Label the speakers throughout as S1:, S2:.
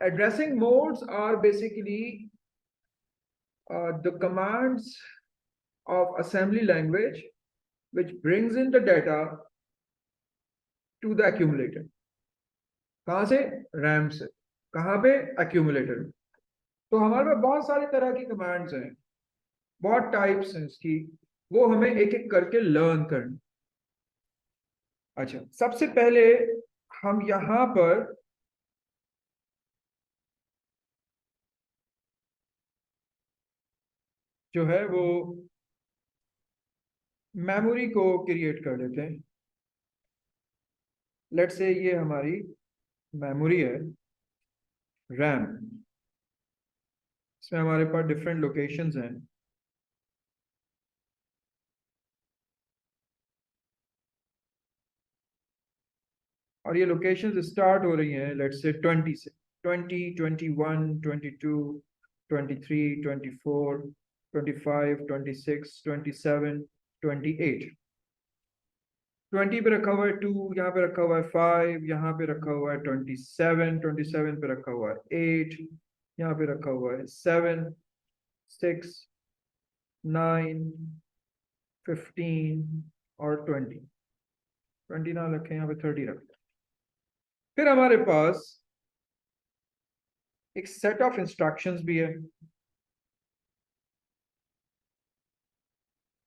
S1: Addressing modes are basically the commands of assembly language which brings in the data to the accumulator. कहाँ से? RAM से. कहाँ पे? accumulator. तो हमारे पास बहुत सारी तरह की कमांड्स हैं, बहुत टाइप्स हैं इसकी, वो हमें एक एक करके लर्न करना. अच्छा, सबसे पहले हम यहां पर जो है वो मेमोरी को क्रिएट कर लेते हैं. लेट्स से ये हमारी मेमोरी है, रैम. इसमें हमारे पास डिफरेंट लोकेशंस हैं. और ये लोकेशंस स्टार्ट हो रही हैं लेट्स से 20 से. 20, 21, 22, 23, 24, 25, 26, 27, 28. 20 पे रखा हुआ है 2, यहाँ पे रखा हुआ है 5, यहाँ पे रखा हुआ है 27, 27 पे रखा हुआ है 8, यहाँ पे रखा हुआ है 7, 6, 9, 15 और 20. 20 ना रखें, यहाँ पे 30 रखें. फिर हमारे पास एक सेट ऑफ इंस्ट्रक्शंस भी है.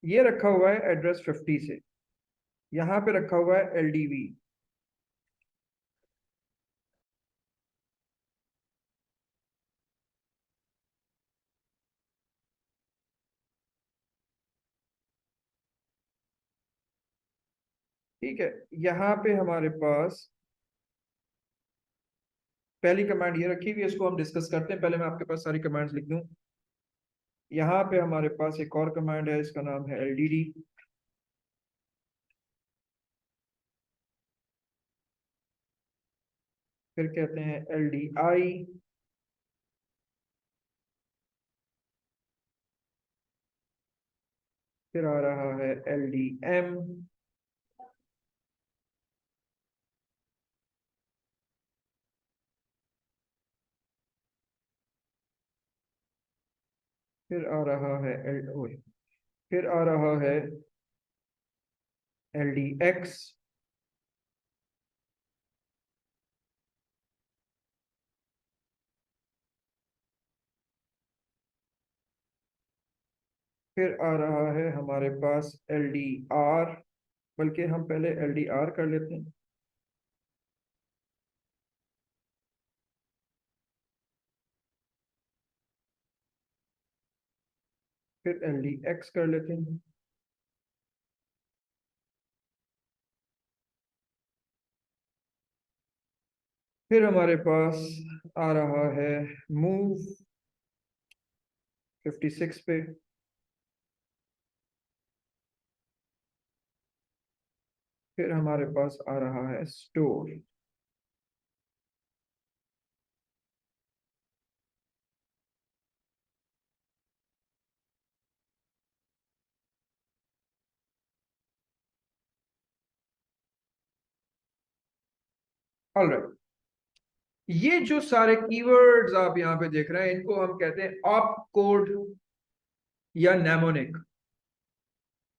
S1: ये रखा हुआ है एड्रेस 50 से. यहां पे रखा हुआ है LDV. ठीक है, यहाँ पे हमारे पास पहली कमांड ये रखी हुई है, इसको हम डिस्कस करते हैं. पहले मैं आपके पास सारी कमांड्स लिख दूं. यहाँ पे हमारे पास एक और कमांड है, इसका नाम है LDD. फिर कहते हैं LDI. फिर आ रहा है LDM. फिर आ रहा है फिर आ रहा है LDX. फिर आ रहा है हमारे पास LDR, बल्कि हम पहले LDR कर लेते हैं. फिर LDX कर लेते हैं. फिर हमारे पास आ रहा है मूव 56 पे. फिर हमारे पास आ रहा है स्टोर. ऑलराइट, ये जो सारे कीवर्ड्स आप यहाँ पे देख रहे हैं, इनको हम कहते हैं ऑप कोड या नेमोनिक.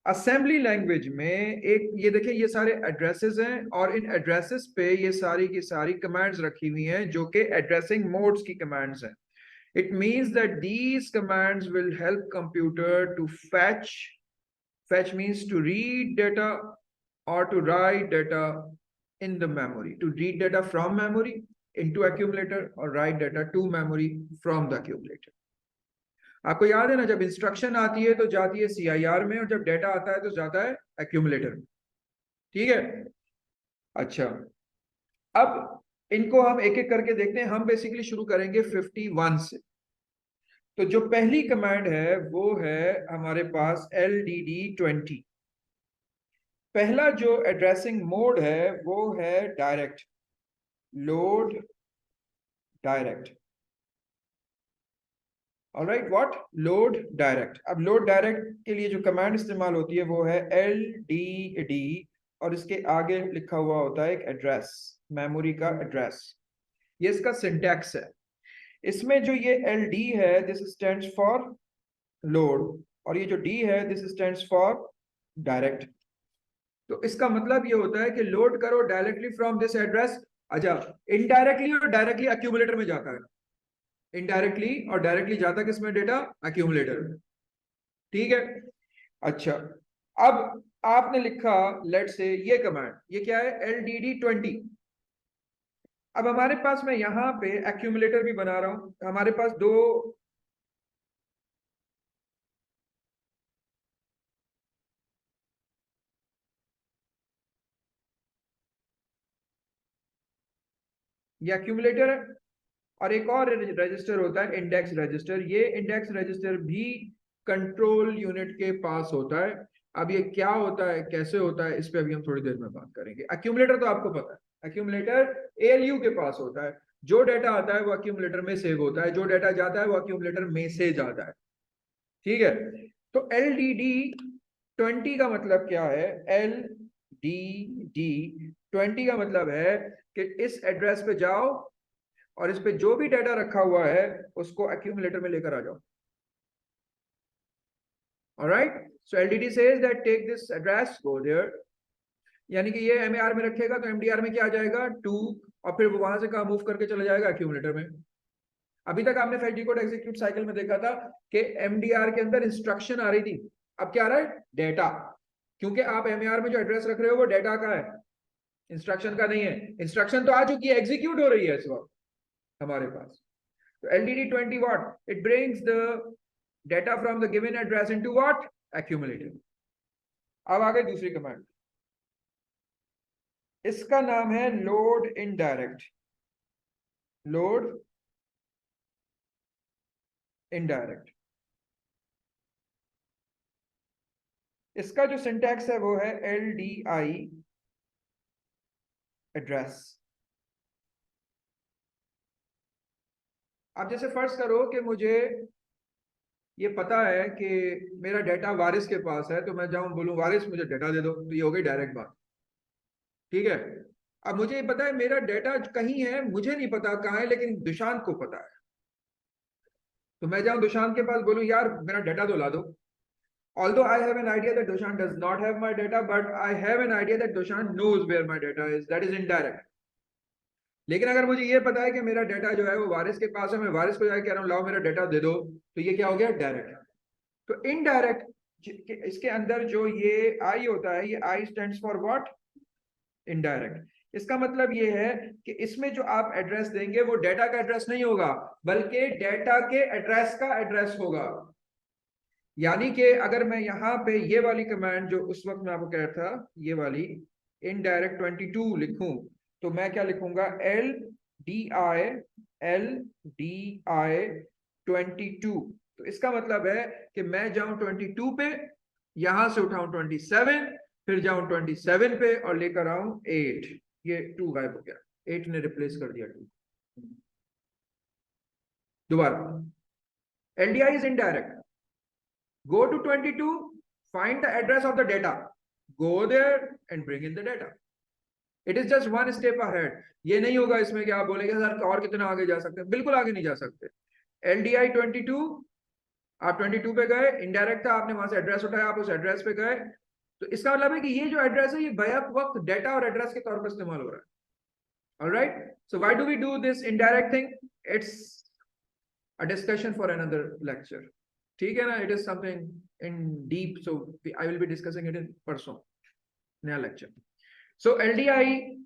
S1: असेंबली लैंग्वेज में एक ये देखिए, ये सारे एड्रेसेस हैं और इन एड्रेसेस पे ये सारी की सारी कमांड्स रखी हुई हैं जो कि एड्रेसिंग मोड्स की कमांड्स हैं. It means that these commands will help computer to fetch means to read data or to write data in the memory, to read data from memory into accumulator or write data to memory from the accumulator. आपको याद है ना, जब instruction आती है तो जाती है CIR में, और जब डेटा आता है तो जाता है एक्यूमुलेटर में. ठीक है. अच्छा, अब इनको हम एक एक करके देखते हैं. हम बेसिकली शुरू करेंगे 51 से. तो जो पहली कमांड है वो है हमारे पास LDD20. पहला जो एड्रेसिंग मोड है वो है direct, load direct. Alright, what? Load direct. अब लोड डायरेक्ट के लिए जो कमांड इस्तेमाल होती है वो है LDD, और इसके आगे लिखा हुआ होता है एक एड्रेस, मेमोरी का एड्रेस. ये इसका सिंटैक्स है. इसमें जो ये एल डी है दिस स्टैंड्स फॉर लोड, और ये जो डी है दिस स्टैंड्स फॉर डायरेक्ट। तो इसका मतलब ये होता है कि लोड करो डायरेक्टली फ्रॉम दिस एड्रेस। अच्छा, इनडायरेक्टली और डायरेक्टली एक्यूमुलेटर में जाता है, इनडायरेक्टली और डायरेक्टली जाता है किसमें, डेटा एक्यूमुलेटर में। ठीक है। अच्छा, अब आपने लिखा लेट से ये कमांड, ये क्या है, LDD20। अब हमारे पास, मैं यहां पे एक्यूमुलेटर भी बना रहा हूं, हमारे पास दो, ये एक्यूमुलेटर है, और एक और रजिस्टर होता है इंडेक्स रजिस्टर। ये इंडेक्स रजिस्टर भी कंट्रोल यूनिट के पास होता है। अब ये क्या होता है, कैसे होता है, इस पे अभी हम थोड़ी देर में बात करेंगे। एक्यूमुलेटर तो आपको पता है, एक्यूमुलेटर ALU के पास होता है। जो डाटा आता है वो एक्यूमुलेटर में सेव होता है, जो डाटा जाता है वो एक्यूमुलेटर में से जाता है। ठीक है। तो LDD20 का मतलब क्या है, LDD20 का मतलब है कि इस एड्रेस पे जाओ और इस पे जो भी डाटा रखा हुआ है उसको एक्यूमुलेटर में लेकर आ जाओ। Alright, so LDD says that take this address, go there, यानी कि ये MAR में रखेगा तो MDR में क्या आ जाएगा, 2, और फिर वो वहां से कहा मूव करके चला जाएगा एक्यूमुलेटर में। अभी तक आपने फेच डिकोड एग्जीक्यूट साइकिल में देखा था कि MDR के अंदर इंस्ट्रक्शन आ रही थी, अब क्या आ रहा है, डेटा। क्योंकि आप MAR में जो एड्रेस रख रहे हो वो डेटा का है, इंस्ट्रक्शन का नहीं है। इंस्ट्रक्शन तो आ चुकी है, एग्जीक्यूट हो रही है इस वक्त हमारे पास। तो LDD20 what? It brings the data from the given address into what? Accumulator. अब आ गई दूसरी कमांड, इसका नाम है लोड इनडायरेक्ट। लोड इनडायरेक्ट, इसका जो सिंटैक्स है वो है LDI एड्रेस। अब जैसे फर्ज करो कि मुझे ये पता है कि मेरा डाटा वारिस के पास है, तो मैं जाऊं बोलूं वारिस मुझे डाटा दे दो, तो ये हो गई डायरेक्ट बात। ठीक है। अब मुझे ये पता है मेरा डाटा कहीं है, मुझे नहीं पता कहाँ है, लेकिन दुशांत को पता है, तो मैं जाऊं दुशांत के पास बोलूं यार मेरा डाटा तो ला दो। Although I have an idea that Dushan does not have my data, but I have an idea that Dushan knows where my data is. That is indirect. लेकिन अगर मुझे ये पता है कि मेरा डाटा जो है वो वारिस के पास है, मैं वारिस को जाकर कह रहा हूँ लाओ मेरा डाटा दे दो, तो ये क्या हो गया, डायरेक्ट। तो इनडायरेक्ट, इसके अंदर जो ये आई होता है, ये आई स्टैंड्स फॉर व्हाट, इनडायरेक्ट। इसका मतलब ये है कि इसमें जो आप एड्रेस देंगे वो डाटा का एड्रेस नहीं होगा, बल्कि डाटा के एड्रेस का एड्रेस होगा। यानी कि अगर मैं यहाँ पे ये वाली कमांड जो उस वक्त मैं आपको कह रहा था, ये वाली indirect22 लिखूं, तो मैं क्या लिखूंगा, LDI 22। तो इसका मतलब है कि मैं जाऊं 22 पे, यहां से उठाऊं 27, फिर जाऊं 27 पे और लेकर आऊं 8। ये 2 गायब हो गया, 8 ने रिप्लेस कर दिया 2। दोबारा, LDI is indirect, go to 22, find the address of the data, go there and bring in the data. It is just one step ahead. ये नहीं होगा इसमें कि आप बोलेंगे सर और कितना आगे जा सकते हैं, बिल्कुल आगे नहीं जा सकते। LDI 22, आप 22 पे गए, इनडायरेक्ट था, आपने वहां से एड्रेस उठाया, आप उस एड्रेस पे गए, तो इसका मतलब है कि ये जो एड्रेस है ये बैक वक्त डेटा और एड्रेस के तौर पर इस्तेमाल हो रहा है। Alright, so why do we do this indirect thing? It's a discussion for another lecture. ठीक है ना, it is something in deep, so I will be discussing it in परसों नया lecture. So LDI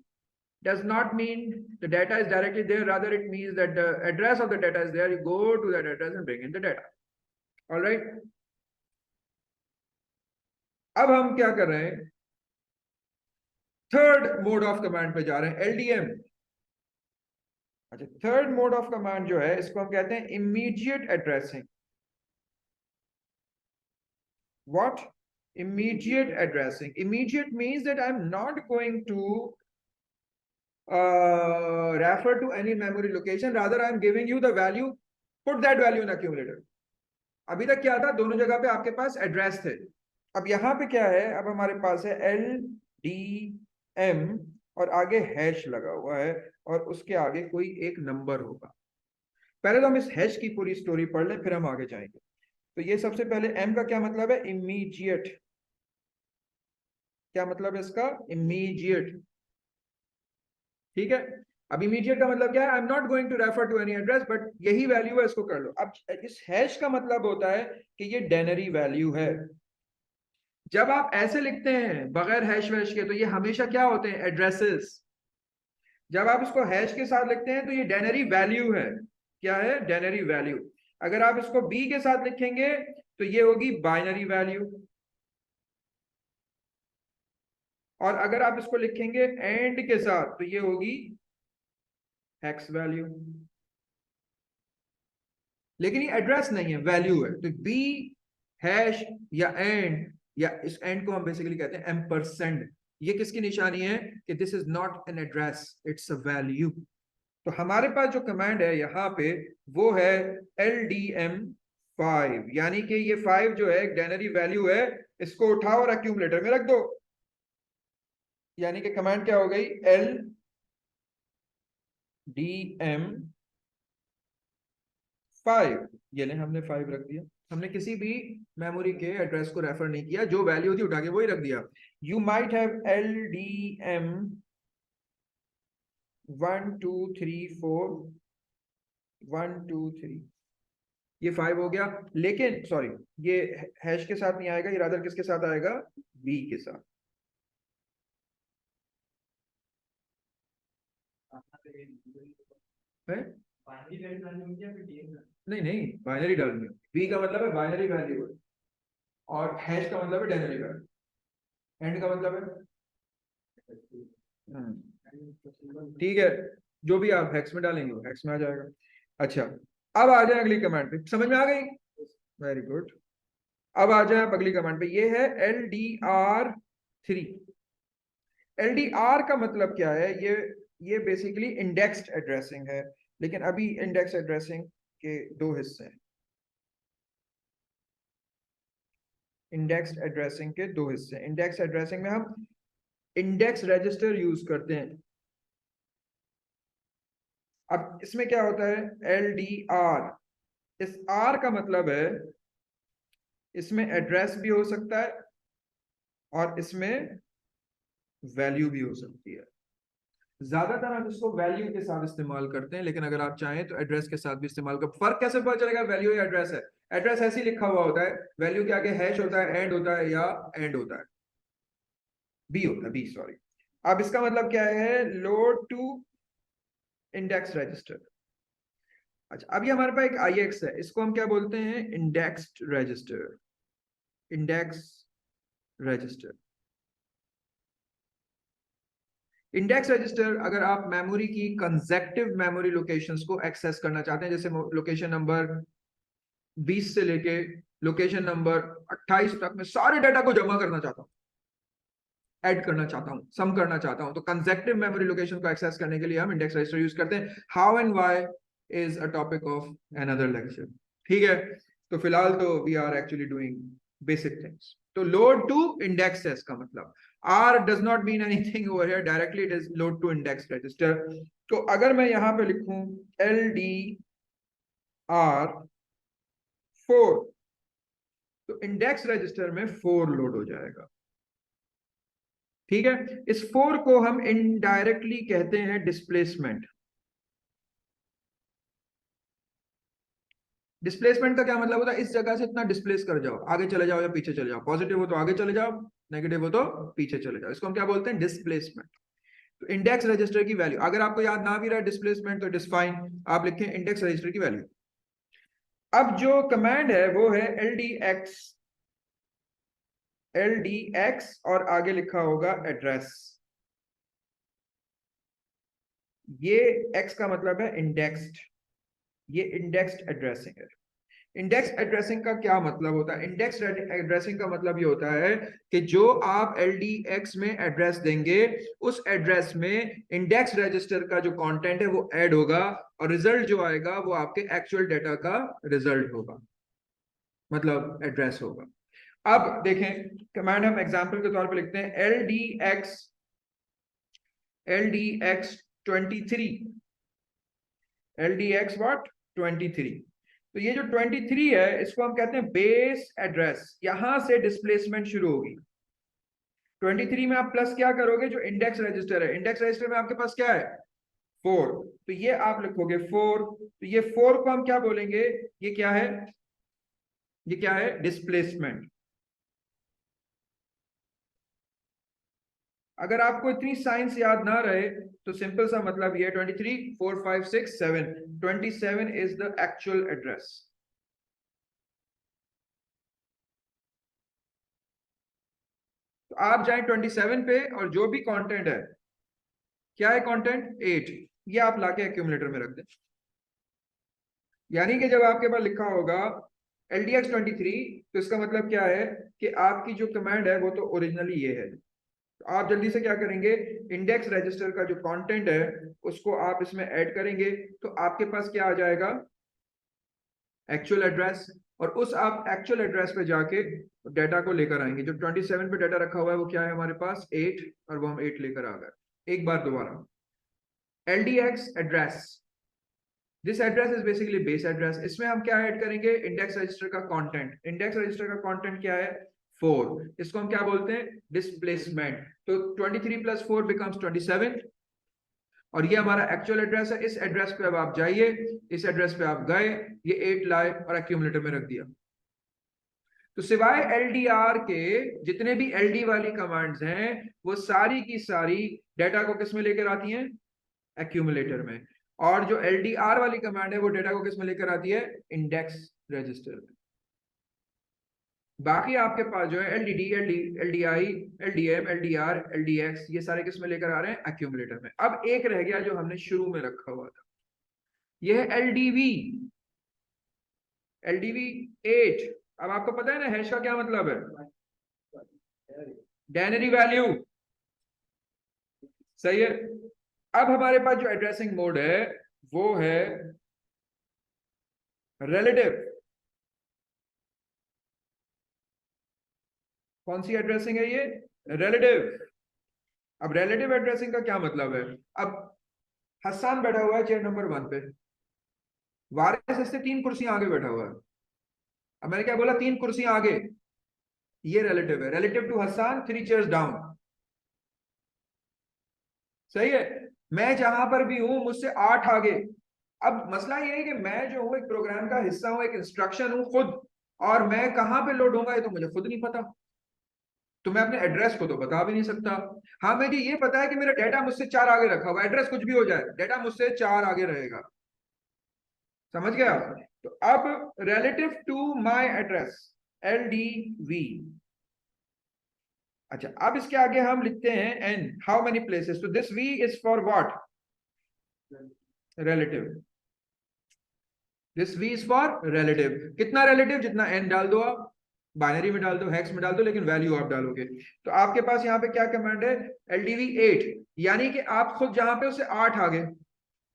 S1: does not mean the data is directly there, rather it means that the address of the data is there, you go to that address and bring in the data. All right, अब हम क्या कर रहे हैं, third mode of command पे जा रहे हैं, LDM। अच्छा, थर्ड मोड ऑफ कमांड जो है इसको हम कहते हैं immediate addressing. What? Immediate addressing. Immediate means that I'm not going to refer to any memory location, rather I'm giving you the value, put that value in accumulator. अभी तक क्या था, दोनों जगह पे आपके पास एड्रेस थे, अब यहाँ पे क्या है, अब हमारे पास है LDM और आगे हैश लगा हुआ है और उसके आगे कोई एक नंबर होगा। पहले तो हम इस हैश की पूरी स्टोरी पढ़ लें, फिर हम आगे जाएंगे। तो ये सबसे पहले एम का क्या मतलब है? इमीडिएट। क्या मतलब है इसका? इमीडिएट। ठीक है। अब इमीडिएट का मतलब क्या है? I am not going to refer to any address, but यही वैल्यू है, इसको कर लो। अब इस हैश का मतलब होता है कि ये डेनरी वैल्यू है। जब आप ऐसे लिखते हैं बगैर हैश वैश के, तो ये हमेशा क्या होते हैं? एड्रेसेस। जब आप इसको हैश के साथ लिखते हैं तो ये डेनरी वैल्यू है। क्या है? डेनरी वैल्यू। अगर आप इसको बी के साथ लिखेंगे तो ये होगी बाइनरी वैल्यू। और अगर आप इसको लिखेंगे एंड के साथ तो ये होगी हेक्स वैल्यू। लेकिन ये एड्रेस नहीं है, वैल्यू है। तो बी हैश या एंड, या इस एंड को हम बेसिकली कहते हैं एम्परसेंड। ये किसकी निशानी है? कि this is not an address, it's a value. तो हमारे पास जो कमांड है यहाँ पे वो है LDM5, यानी कि ये 5 जो है एक डेनरी वैल्यू है। इसको उठाओ और एक्यूमुलेटर में रख दो। यानी कि कमांड क्या हो गई? LDM5। ये हमने 5 रख दिया। हमने किसी भी मेमोरी के एड्रेस को रेफर नहीं किया, जो वैल्यू थी उठा के वही रख दिया। यू माइट हैव LDM 1 2 3 4 1 2 3, ये 5 हो गया। लेकिन सॉरी, ये हैश के साथ नहीं आएगा, ये रादर किसके साथ आएगा? बी के साथ। है? नहीं नहीं, बाइनरी डालनी है। बी का मतलब है बाइनरी वैल्यू, और हैश का मतलब है डेनरी वैल्यू। एंड का मतलब है ठीक है, जो भी आप हेक्स में डालेंगे वो हेक्स में आ जाएगा। अच्छा, अब आ जाए अगली कमांड पे। समझ में आ गई? Very good. अब आ जाए अगली कमांड पे। ये है LDR3। LDR का मतलब क्या है? ये बेसिकली इंडेक्स्ड एड्रेसिंग है। लेकिन अभी इंडेक्स एड्रेसिंग के दो हिस्से हैं। इंडेक्स्ड एड्रेसिंग के दो हिस्से। इंडेक्स एड्रेसिंग में हम इंडेक्स रजिस्टर यूज करते हैं। अब इसमें क्या होता है? LDR, इस R का मतलब है इसमें एड्रेस भी हो सकता है और इसमें वैल्यू भी हो सकती है। ज्यादातर हम इसको वैल्यू के साथ इस्तेमाल करते हैं, लेकिन अगर आप चाहें तो एड्रेस के साथ भी इस्तेमाल कर। फर्क कैसे पता चलेगा वैल्यू या एड्रेस है? एड्रेस ऐसे ही लिखा हुआ होता है, वैल्यू के आगे हैश होता है, एंड होता है, या एंड होता है, बी होता है, बी सॉरी। अब इसका मतलब क्या है? Load to index register. अच्छा, अभी हमारे पास एक IX है, इसको हम क्या बोलते हैं? Indexed register. Index register. Index register, अगर आप मेमोरी की कंसेक्टिव मेमोरी लोकेशंस को एक्सेस करना चाहते हैं, जैसे लोकेशन नंबर 20 से लेके लोकेशन नंबर 28 तक में सारे डाटा को जमा करना चाहता हूं, ऐड करना चाहता हूं, सम करना चाहता हूं, तो कंसेक्टिव मेमोरी लोकेशन को एक्सेस करने के लिए हम इंडेक्स रजिस्टर यूज करते हैं। How and why is a topic of another lecture. ठीक है, तो फिलहाल तो we are actually doing basic things. तो लोड टू इंडेक्स है इसका मतलब। R does not mean anything over here, directly it is load to index register। तो अगर मैं यहां पे लिखूं LDR4, तो इंडेक्स रजिस्टर में 4 लोड हो जाएगा। ठीक है, इस 4 को हम इनडायरेक्टली कहते हैं डिस्प्लेसमेंट। डिस्प्लेसमेंट का क्या मतलब होता है? इस जगह से इतना डिस्प्लेस कर जाओ, आगे चले जाओ या पीछे चले जाओ। पॉजिटिव हो तो आगे चले जाओ, नेगेटिव हो तो पीछे चले जाओ। इसको हम क्या बोलते हैं? डिस्प्लेसमेंट। तो इंडेक्स रजिस्टर की वैल्यू, अगर आपको याद ना भी रहा डिस्प्लेसमेंट, तो डिस्फाइन आप लिखें इंडेक्स रजिस्टर की वैल्यू। अब जो कमांड है वो है LDX। LDX और आगे लिखा होगा एड्रेस। ये X का मतलब है इंडेक्स्ड, ये इंडेक्स्ड एड्रेसिंग है। इंडेक्स एड्रेसिंग का क्या मतलब होता है? इंडेक्स एड्रेसिंग का मतलब ये होता है कि जो आप LDX में एड्रेस देंगे, उस एड्रेस में इंडेक्स रजिस्टर का जो कंटेंट है वो ऐड होगा, और रिजल्ट जो आएगा वो आपके एक्चुअल डेटा का रिजल्ट होगा, मतलब एड्रेस होगा। अब देखें, कमांड हम एग्जांपल के तौर पे लिखते हैं LDX 23। LDX what? 23। तो ये जो 23 है इसको हम कहते हैं बेस एड्रेस, यहां से डिस्प्लेसमेंट शुरू होगी। 23 में आप प्लस क्या करोगे, जो इंडेक्स रजिस्टर है, इंडेक्स रजिस्टर में आपके पास क्या है 4, तो ये आप लिखोगे 4, तो ये 4 को हम क्या बोलेंगे, ये क्या है, ये क्या है डिस्प्लेसमेंट। अगर आपको इतनी साइंस याद ना रहे तो सिंपल सा मतलब ये 23 4 5 6 7, 27 इज द एक्चुअल एड्रेस। तो आप जाए 27 पे और जो भी कंटेंट है, क्या है कंटेंट 8, ये आप लाके एक्यूमुलेटर में रख दें। यानी कि जब आपके पास लिखा होगा LDX 23, तो इसका मतलब क्या है कि आपकी जो कमांड है वो तो ओरिजिनली ये है। तो आप जल्दी से क्या करेंगे, इंडेक्स रजिस्टर का जो कंटेंट है उसको आप इसमें ऐड करेंगे, तो आपके पास क्या आ जाएगा एक्चुअल एड्रेस। और उस आप एक्चुअल एड्रेस पे जाके डाटा को लेकर आएंगे। जो 27 पे डाटा रखा हुआ है वो क्या है हमारे पास 8, और वो हम 8 लेकर आ गए। एक बार दोबारा, LDX address, this address is basically base address. इसमें हम क्या ऐड करेंगे, इंडेक्स रजिस्टर का कंटेंट। इंडेक्स रजिस्टर का कंटेंट क्या है 4, इसको हम क्या बोलते हैं डिस्प्लेसमेंट। तो 23 प्लस 4 बिकम्स 27, और ये हमारा एक्चुअल एड्रेस है। इस एड्रेस पे अब आप जाइए, इस एड्रेस पे आप गए, ये 8 लाए और एक्यूमुलेटर में रख दिया। तो सिवाय LDR के जितने भी LD वाली कमांड्स हैं वो सारी की सारी डेटा को किस में लेकर आती हैं, एक्यूमुलेटर में। और जो LDR वाली कमांड है वो डेटा को किस में लेकर आती है, इंडेक्स रजिस्टर में। बाकी आपके पास जो है LDD, LDI, LDM, LDR, LDX, ये सारे किस में लेकर आ रहे हैं, एक्यूमुलेटर में। अब एक रह गया जो हमने शुरू में रखा हुआ था, ये है LDV। LDV 8। अब आपको पता है ना हैश का क्या मतलब है, डायनरी वैल्यू, सही है। अब हमारे पास जो एड्रेसिंग मोड है वो है रिलेटिव। कौन सी एड्रेसिंग है ये, रिलेटिव। अब रिलेटिव एड्रेसिंग का क्या मतलब है, अब हसन बैठा हुआ है चेयर नंबर 1 पे, वारिस इससे 3 कुर्सियां आगे बैठा हुआ है। अब मैंने क्या बोला, 3 कुर्सियां आगे, ये रिलेटिव है, relative to Hasan 3 chairs down, सही है। मैं जहां पर भी हूं मुझसे 8 आगे। अब मसला ये है कि मैं जो हूं एक प्रोग्राम का हिस्सा हूं, एक इंस्ट्रक्शन हूं खुद, और मैं कहां पे लोड होऊंगा ये तो मुझे खुद नहीं पता, तो मैं अपने एड्रेस को तो बता भी नहीं सकता। हाँ मुझे ये पता है कि मेरा डेटा मुझसे 4 आगे रखा हुआ, एड्रेस कुछ भी हो जाए डेटा मुझसे 4 आगे रहेगा, समझ गया। तो अब relative to my address, LDV। अच्छा, अब इसके आगे हम लिखते हैं n, हाउ मेनी प्लेसेस, तो this V is for what, relative. This V is for relative, कितना रिलेटिव, जितना n डाल दो आप, बाइनरी में डाल दो, हेक्स में डाल दो, लेकिन वैल्यू आप डालोगे। तो आपके पास यहाँ पे क्या कमांड है, LDV 8, यानी कि आप खुद जहां पे उसे 8 आ गए,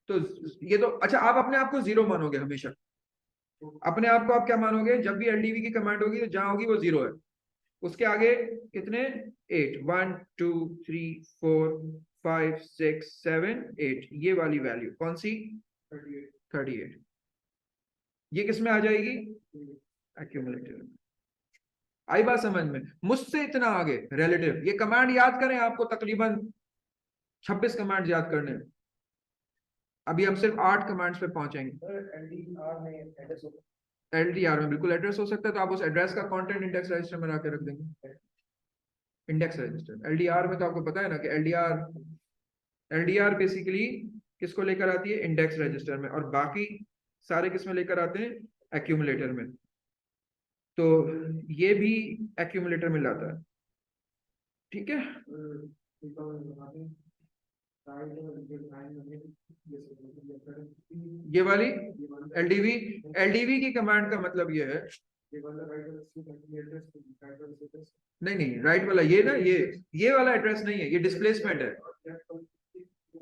S1: तो ये तो अच्छा, आप अपने आप को 0 मानोगे हमेशा, अपने आप को आप क्या मानोगे, जब भी LDV की कमांड होगी तो जहां होगी वो 0 है, उसके आगे कितने 8, 1 2 3 4 5 6 7 8, ये वाली वैल्यू कौन सी 38, ये किस में आ जाएगी, एक्यूमुलेटर में। आई बात समझ में, मुझसे इतना आगे रिलेटिव, ये कमांड याद करें, आपको तकरीबन 26 कमांड याद करने हैं। अभी हम सिर्फ 8 कमांड्स पे पहुंचेंगे। LDR में बिल्कुल एड्रेस हो सकता है, तो आप उस एड्रेस का कंटेंट इंडेक्स रजिस्टर में लाके रख देंगे। इंडेक्स रजिस्टर LDR में तो आपको पता है ना कि LDR बेसिकली किसको लेकर आती है, इंडेक्स रजिस्टर में, और बाकी सारे किस में लेकर आते हैं, एक्यूमुलेटर में। तो ये भी एक्यूमुलेटर में लाता है, ठीक है। ये वाली LDV, LDV की कमांड का मतलब ये है, नहीं नहीं राइट वाला ये ना, ये वाला एड्रेस नहीं है, ये डिस्प्लेसमेंट है,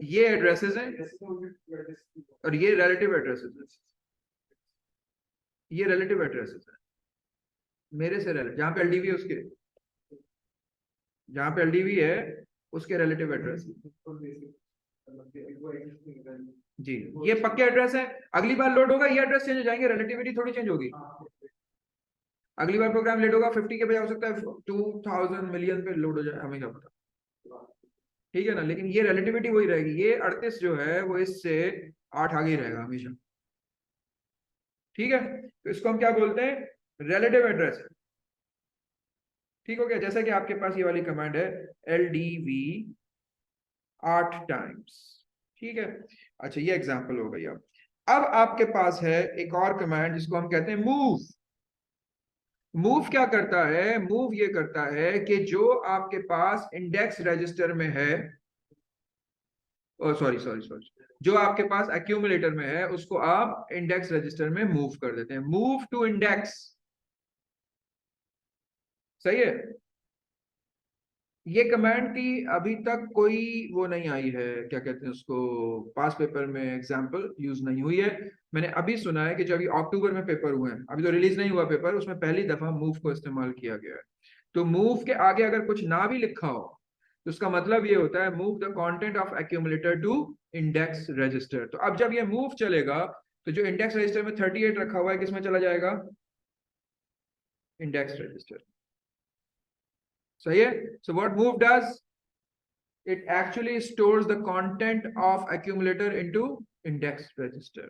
S1: ये एड्रेसेस हैं, और ये रिलेटिव एड्रेसेस है, ये रिलेटिव एड्रेसेस है मेरे से रिलेटिव, जहां पे LDV है उसके, जहां पे LDV है उसके रिलेटिव एड्रेस। जी, ये पक्के एड्रेस है। अगली बार लोड होगा ये एड्रेस चेंज हो जाएंगे, रिलेटिविटी थोड़ी चेंज होगी। अगली बार प्रोग्राम लेट होगा 50 के बजाय हो सकता है 2000 मिलियन पे लोड हो जाए, हमें क्या पता। ठीक है ना, लेकिन ये रिलेटिविटी वही रहेगी, ये 38 जो है वो इससे 8 आगे ही रहेगा हमेशा। ठीक है, तो इसको हम क्या बोलते हैं, रिलेटिव एड्रेस है। ठीक हो गया। जैसा कि आपके पास ये वाली कमांड है LDV 8 टाइम्स। ठीक है, अच्छा ये एग्जांपल हो गई। अब आपके पास है एक और कमांड जिसको हम कहते हैं मूव। मूव क्या करता है, मूव ये करता है कि जो आपके पास इंडेक्स रजिस्टर में है, सॉरी सॉरी सॉरी, जो आपके पास एक्यूमुलेटर में है उसको आप इंडेक्स रजिस्टर में मूव कर देते हैं, मूव टू इंडेक्स। सही है। ये कमांड की अभी तक कोई वो नहीं आई है, क्या कहते हैं उसको, पास पेपर में एग्जांपल यूज नहीं हुई है। मैंने अभी सुना है कि जो अभी अक्टूबर में पेपर हुए हैं, अभी तो रिलीज नहीं हुआ पेपर, उसमें पहली दफा मूव को इस्तेमाल किया गया है। तो मूव के आगे अगर कुछ ना भी लिखा हो तो उसका मतलब ये होता है move the content of accumulator to index register. तो अब जब ये मूव चलेगा तो जो इंडेक्स रजिस्टर में 38 रखा हुआ है किसमें चला जाएगा, इंडेक्स रजिस्टर। सही है। So what move does, it actually stores the content of accumulator into index register।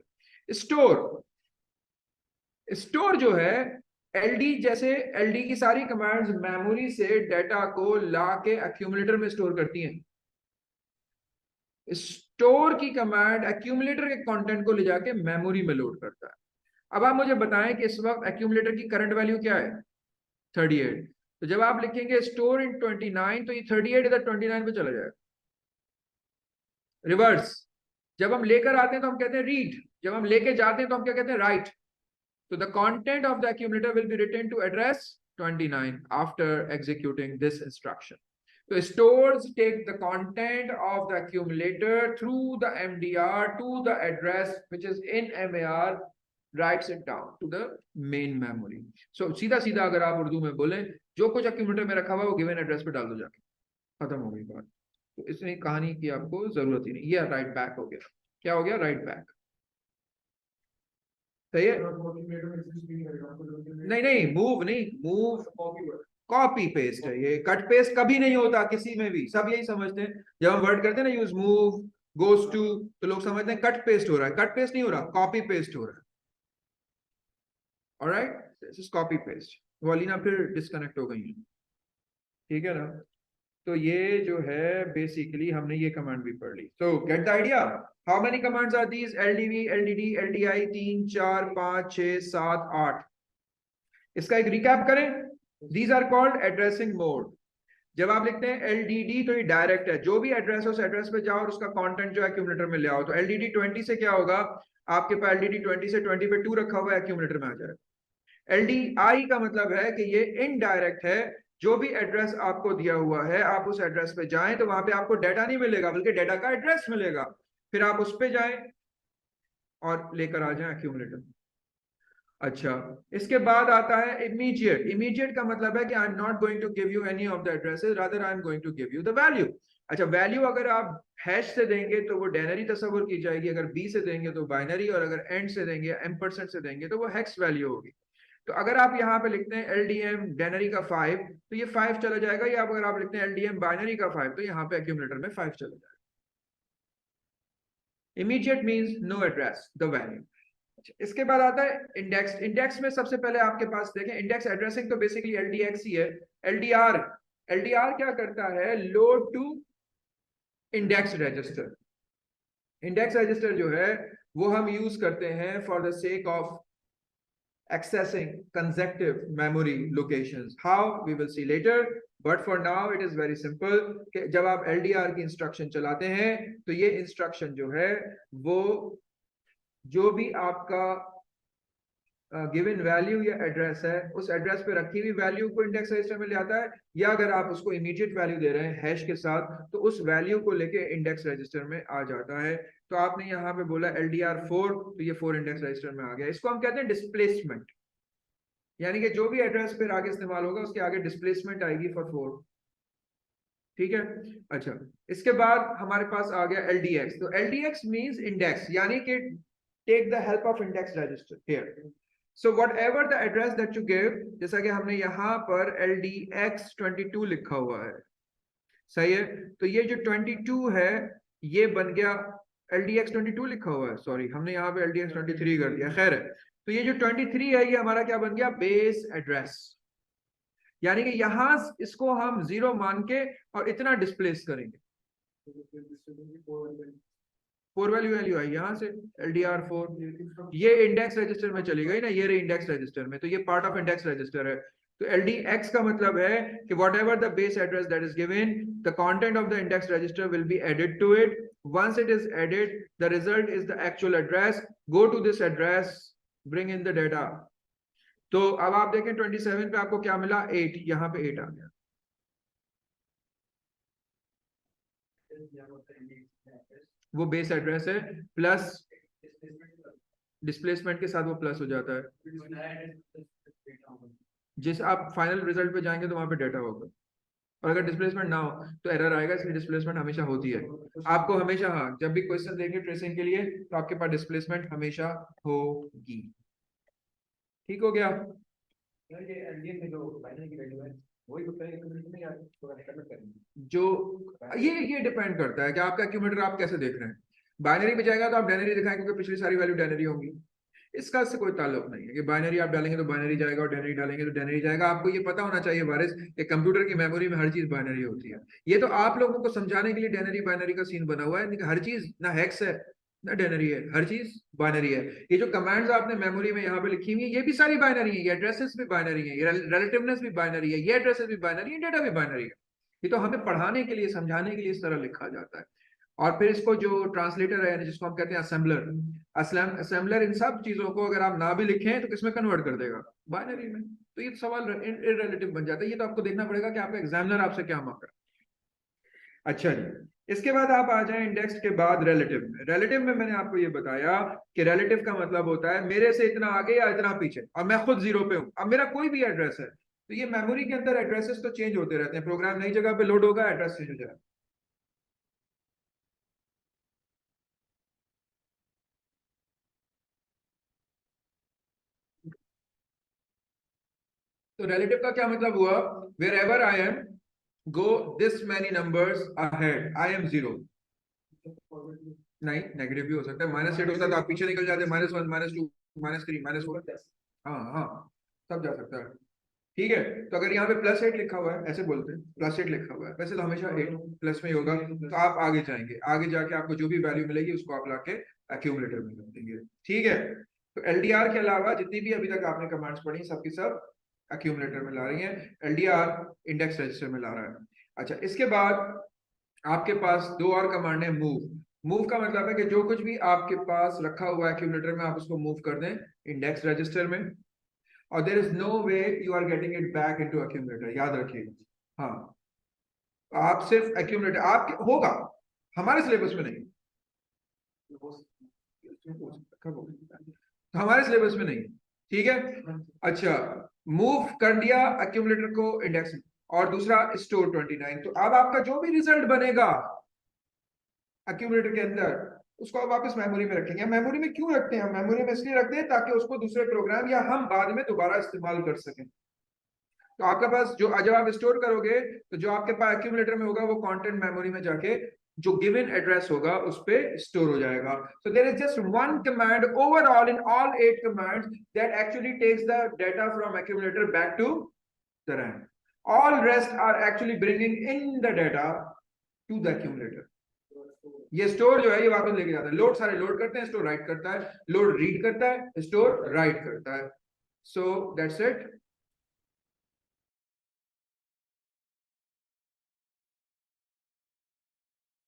S1: Store जो है, एलडी जैसे, एलडी की सारी कमांड्स मेमोरी से डाटा को लाके एक्यूमुलेटर में स्टोर करती हैं। स्टोर की कमांड एक्यूमुलेटर के कंटेंट को ले जाके मेमोरी में लोड करता है। अब आप मुझे बताएं कि इस वक्त एक्यूमुलेटर की करंट वैल्यू क्या है, 38। तो जब आप लिखेंगे स्टोर इन 29 तो ये 38 इधर 29 पे चला जाएगा। रिवर्स, जब हम लेकर आते हैं तो हम कहते हैं रीड, जब हम लेके जाते हैं तो हम क्या कहते हैं, राइट। तो the content of the accumulator will be written to address 29 after executing this instruction. तो stores take the content of the accumulator through the MDR to the address which is in MAR, writes it down to the main memory। so सीधा सीधा अगर आप उर्दू में बोलें, जो कुछ accumulator में रखा हुआ है वो गिवन एड्रेस पे डाल दो जाके, खत्म हो गई बात। तो इसमें कहानी की आपको जरूरत ही नहीं। ये राइट बैक हो गया, क्या हो गया, राइट बैक। सही है। नहीं नहीं, मूव नहीं, मूव कॉपी पेस्ट है, ये कट पेस्ट कभी नहीं होता किसी में भी, सब यही समझते हैं। जब हम वर्ड करते हैं ना यूज मूव गोज टू, तो लोग समझते हैं कट पेस्ट हो रहा है, कट पेस्ट नहीं हो रहा, कॉपी पेस्ट हो रहा है। Alright, this is copy paste. वॉलिना फिर डिस्कनेक्ट हो गई है, ठीक है ना। तो ये जो है बेसिकली हमने ये कमांड भी पढ़ ली। So get the idea, how many commands are these, LDV LDD LDI, 3 4 5 6 7 8। इसका एक रिकैप करें, these are called addressing mode. जब आप लिखते हैं एलडीडी तो ये डायरेक्ट है, जो भी एड्रेस है उस एड्रेस पे जाओ और उसका कंटेंट जो है एक्यूमुलेटर में ले आओ। तो एलडीडी 20 से क्या होगा, आपके पास एलडीडी 20 से 20 पे 2 रखा हुआ है, एक्यूमुलेटर में आ जाएगा। एलडीआई का मतलब है कि ये इनडायरेक्ट है, जो भी एड्रेस आपको दिया हुआ है आप उस एड्रेस पे जाएं तो वहां पे आपको डाटा नहीं मिलेगा बल्कि डाटा का एड्रेस मिलेगा, फिर आप उस पे जाएं और लेकर आ जाएं एक्यूमुलेटर। अच्छा, इसके बाद आता है इमीडिएट। इमीडिएट का मतलब है कि I am not going to give you any of the addresses, rather I am going to give you the value. अच्छा, वैल्यू अगर आप हैश से देंगे तो वो डेनरी तस्वर की जाएगी, अगर बी से देंगे तो बाइनरी, और अगर एंड से देंगे एम% से देंगे तो वो हेक्स वैल्यू होगी। तो अगर आप यहाँ पे लिखते हैं LDM डेनरी का 5 तो ये 5 चला जाएगा, या अगर आप लिखते हैं LDM बाइनरी का 5 तो यहाँ पे एक्यूमुलेटर में 5 चला जाएगा। Immediate means no address, the value. इसके बाद आता है इंडेक्स। इंडेक्स में सबसे पहले आपके पास देखें, इंडेक्स एड्रेसिंग तो बेसिकली LDX ही है। एलडीआर, एलडीआर क्या करता है, load to index register. Index register जो है वो हम यूज करते हैं for the sake of accessing consecutive memory locations, how we will see later, but for now it is very simple कि जब आप LDR की इंस्ट्रक्शन चलाते हैं तो ये इंस्ट्रक्शन जो है वो जो भी आपका गिवन वैल्यू या एड्रेस है उस एड्रेस पे रखी हुई वैल्यू को इंडेक्स रजिस्टर में ले आता है, या अगर आप उसको इमीडिएट वैल्यू दे रहे हैं हैश के साथ तो उस वैल्यू को लेके इंडेक्स रजिस्टर में आ जाता है। तो आपने यहाँ पे बोला LDR4 तो ये 4 इंडेक्स रजिस्टर में आ गया। इसको हम कहते हैं डिस्प्लेसमेंट, यानी कि जो भी एड्रेस फिर आगे इस्तेमाल होगा उसके आगे डिस्प्लेसमेंट आएगी फॉर 4। ठीक है। अच्छा, इसके बाद हमारे पास आ गया LDX। तो LDX मींस इंडेक्स, यानी कि take the help of index register here. So whatever the address that you give, जैसा कि हमने यहाँ पर LDX22 लिखा हुआ है, सही है। तो ये जो 22 है ये बन गया, LDX22 लिखा हुआ है, सॉरी हमने यहाँ पे LDX23 कर दिया, खैर है। तो ये जो 23 है ये हमारा क्या बन गया, बेस एड्रेस। यानी कि यहां इसको हम 0 मान के और इतना डिस्प्लेस करेंगे। 4 वैल्यू आई यहाँ से LDR4, ये इंडेक्स रजिस्टर में चली गई ना, ये रही इंडेक्स रजिस्टर में, तो ये पार्ट ऑफ इंडेक्स रजिस्टर है। तो LDX का मतलब है कि whatever the base address that is given, the content of the index register will be added to it. Once it is added, the result is the actual address. Go to this address, bring in the data. तो अब आप देखें 27 पे आपको क्या मिला, 8, यहाँ पे 8 आ गया। वो बेस एड्रेस है, प्लस डिस्प्लेसमेंट के साथ वो प्लस हो जाता है। जिस आप फाइनल रिजल्ट पे जाएंगे तो वहां पे डेटा होगा, और अगर डिस्प्लेसमेंट ना हो तो एरर आएगा, इसलिए डिस्प्लेसमेंट हमेशा होती है आपको हमेशा। हाँ, जब भी क्वेश्चन देंगे ट्रेसिंग के लिए तो आपके पास डिस्प्लेसमेंट हमेशा होगी। ठीक हो गया। जो ये डिपेंड करता है कि आपका एक्यूमुलेटर आप कैसे देख रहे हैं। बाइनरी में जाएगा तो आप डायनरी दिखाएंगे क्योंकि पिछली सारी वैल्यू डायनरी होंगी। इसका से कोई ताल्लुक नहीं है कि बाइनरी आप डालेंगे तो बाइनरी जाएगा और डायनरी डालेंगे तो डायनरी जाएगा। आपको ये पता होना चाहिए वारिस कि कंप्यूटर की मेमोरी में हर चीज बाइनरी होती है। ये तो आप लोगों को समझाने के लिए डायनरी बाइनरी का सीन बना हुआ है, हर चीज ना हेक्स है ना डायनरी है, हर चीज बाइनरी है। ये जो कमांड्स आपने मेमोरी में यहाँ पे लिखी हुई है ये भी सारी बाइनरी है, ये एड्रेसेस भी बाइनरी है, ये रिलेटिवनेस भी बाइनरी है, ये एड्रेसेस भी बाइनरी है, डेटा भी बाइनरी है। ये तो हमें पढ़ाने के लिए समझाने के लिए इस तरह लिखा जाता है। और फिर इसको जो ट्रांसलेटर है जिसको हम कहते हैं असेंबलर, असेंबलर इन सब चीजों को अगर आप ना भी लिखें तो किसमें कन्वर्ट कर देगा, बाइनरी में। तो ये सवाल इररिलेटिव बन जाता है। ये तो आपको देखना पड़ेगा कि आपका एग्जामिनर आपसे क्या मांग रहा है। अच्छा जी, इसके बाद आप आ जाएं इंडेक्स के बाद रिलेटिव में। रिलेटिव में मैंने आपको ये बताया कि रिलेटिव का मतलब होता है मेरे से इतना आगे या इतना पीछे, और मैं खुद 0 पे हूं। अब मेरा कोई भी एड्रेस है तो ये मेमोरी के अंदर एड्रेसेस तो चेंज होते रहते हैं, प्रोग्राम नई जगह पे लोड होगा एड्रेस चेंज हो जाएगा। तो रिलेटिव का क्या मतलब हुआ, wherever I am go this many numbers ahead I am 0। नहीं, नेगेटिव भी हो सकता है, -8 होता तो आप पीछे निकल जाते, -1 -2 -3 -4। हाँ हाँ, सब जा सकता है। ठीक है, तो अगर यहाँ पे +8 लिखा हुआ है, ऐसे बोलते हैं +8 लिखा हुआ है, वैसे तो हमेशा 8 प्लस में ही होगा। तो आप आगे जाएंगे, आगे जाके आपको जो भी वैल्यू मिलेगी उसको आप लाके एक्यूमुलेटर में रख देंगे। ठीक है, तो एलडीआर के अलावा जितनी भी अभी तक आपने कमांड्स पढ़ी सबकी सब एक्यूमुलेटर में ला रही है, एलडीआर इंडेक्स रजिस्टर में ला रहा है। अच्छा, इसके बाद आपके पास दो और कमांड है, मूव। मूव का मतलब है कि जो कुछ भी आपके पास रखा हुआ है एक्यूमुलेटर में आप उसको मूव कर दें इंडेक्स रजिस्टर में, और there is no way you are getting it back into accumulator, याद रखिएगा। हाँ, आप सिर्फ एक्यूमुलेटर आपके होगा, हमारे सिलेबस में नहीं, तो हमारे सिलेबस में नहीं। ठीक है, अच्छा, मूव कर दिया एक्यूमुलेटर को इंडेक्स में। और दूसरा स्टोर 29। तो अब आपका जो भी रिजल्ट बनेगा एक्यूमुलेटर के अंदर उसको अब वापस मेमोरी में रखेंगे। मेमोरी में क्यों रखते हैं, हम मेमोरी में इसलिए रखते हैं ताकि उसको दूसरे प्रोग्राम या हम बाद में दोबारा इस्तेमाल कर सकें। तो आपके पास जो जब आप स्टोर करोगे तो जो आपके पास एक्यूमुलेटर में होगा वो कंटेंट मेमोरी में जाके जो गिवन एड्रेस होगा उस पे स्टोर हो जाएगा। So there is just one command overall in all 8 commands that actually takes the data from accumulator back to the RAM. All rest are actually bringing in the data to the accumulator. ये store जो है ये वापस लेके जाता है, load सारे load करते हैं, स्टोर राइट करता है, लोड रीड करता है, स्टोर राइट करता है। So that's it.